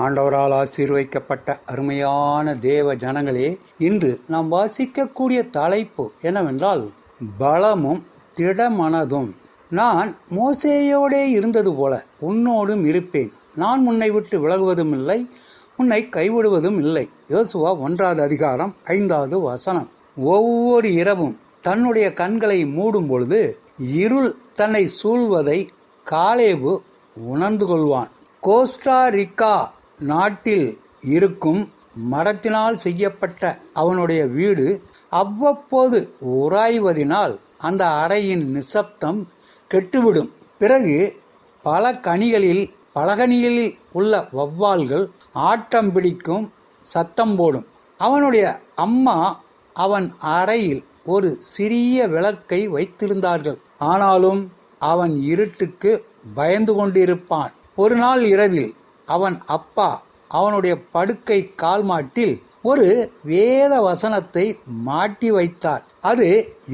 ஆண்டவரால் ஆசீர்வதிக்கப்பட்ட அருமையான தேவ ஜனங்களே, இன்று நாம் வாசிக்கக்கூடிய தலைப்பு என்னவென்றால் பலமும் திடமனதும். நான் மோசேயோடே இருந்தது போல உன்னோடும் இருப்பேன். நான் உன்னை விட்டு விலகுவதும் இல்லை, உன்னை கைவிடுவதும் இல்லை. யோசுவா 1வது அதிகாரம் 5வது வசனம். ஒவ்வொரு இரவும் தன்னுடைய கண்களை மூடும் பொழுது இருள் தன்னை சூழ்வதை காலேபு உணர்ந்து கொள்வான். கோஸ்டாரிக்கா நாட்டில் இருக்கும் மரத்தினால் செய்யப்பட்ட அவனுடைய வீடு அவ்வப்போது உராய்வதினால் அந்த அறையின் நிசப்தம் கெட்டுவிடும். பிறகு பலகணிகளில் உள்ள வௌவால்கள் ஆட்டம் பிடிக்கும், சத்தம் போடும். அவனுடைய அம்மா அவன் அறையில் ஒரு சிறிய விளக்கை வைத்திருந்தார்கள். ஆனாலும் அவன் இருட்டுக்கு பயந்து கொண்டிருப்பான். ஒரு நாள் இரவில் அவன் அப்பா அவனுடைய படுக்கை கால்மாட்டில் ஒரு வேத வசனத்தை மாட்டி வைத்தார். அது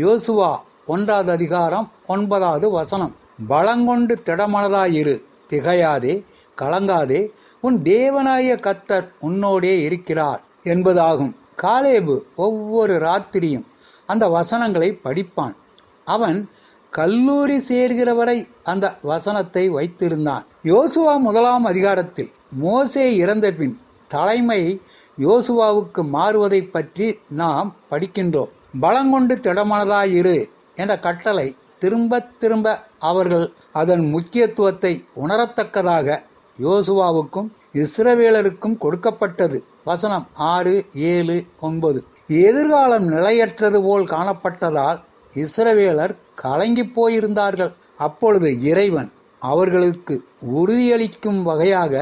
யோசுவா 1வது அதிகாரம் 9வது வசனம். பலங்கொண்டு திடமனதாயிரு, திகையாதே, கலங்காதே, உன் தேவனாய கர்த்தர் உன்னோடே இருக்கிறார் என்பதாகும். காலேபு ஒவ்வொரு ராத்திரியும் அந்த வசனங்களை படிப்பான். அவன் கல்லூரி சேர்கிற வரை அந்த வசனத்தை வைத்திருந்தான். யோசுவா 1ஆம் அதிகாரத்தில் மோசே இறந்த பின் தலைமை யோசுவாவுக்கு மாறுவதை பற்றி நாம் படிக்கின்றோம். பலங்கொண்டு திடமனதாயிரு என்ற கட்டளை திரும்ப திரும்ப அவர்கள் அதன் முக்கியத்துவத்தை உணரத்தக்கதாக யோசுவாவுக்கும் இஸ்ரவேலருக்கும் கொடுக்கப்பட்டது. வசனம் 6, 7, 9. எதிர்காலம் நிலையற்றது போல் காணப்பட்டதால் இஸ்ரவேலர் கலங்கி போயிருந்தார்கள். அப்பொழுது இறைவன் அவர்களுக்கு உறுதியளிக்கும் வகையாக,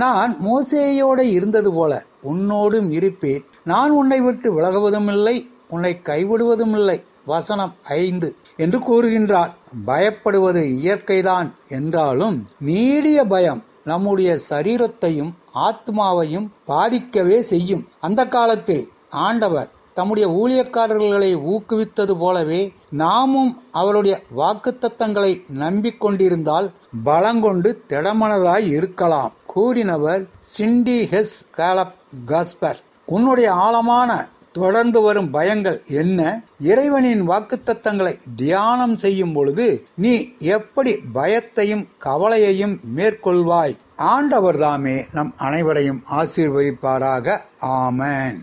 நான் மோசேயோடு இருந்தது போல உன்னோடும் இருப்பேன், நான் உன்னை விட்டு விலகுவதும் இல்லை, உன்னை கைவிடுவதும் இல்லை. வசனம் 5 என்று கூறுகின்றார். பயப்படுவது இயற்கைதான் என்றாலும் நீடிய பயம் நம்முடைய சரீரத்தையும் ஆத்மாவையும் பாதிக்கவே செய்யும். அந்த காலத்தில் ஆண்டவர் தம்முடைய ஊழியக்காரர்களை ஊக்குவித்தது போலவே நாமும் அவருடைய வாக்குத்தத்தங்களை நம்பிக்கொண்டிருந்தால் பலங்கொண்டு திடமனதாய் இருக்கலாம். கூறினவர் சிண்டி ஹெஸ் காலப் காஸ்பர். உன்னுடைய ஆழமான தொடர்ந்து வரும் பயங்கள் என்ன? இறைவனின் வாக்குத்தத்தங்களை தியானம் செய்யும் பொழுது நீ எப்படி பயத்தையும் கவலையையும் மேற்கொள்வாய்? ஆண்டவர் தாமே நம் அனைவரையும் ஆசீர்வதிப்பாராக. ஆமென்.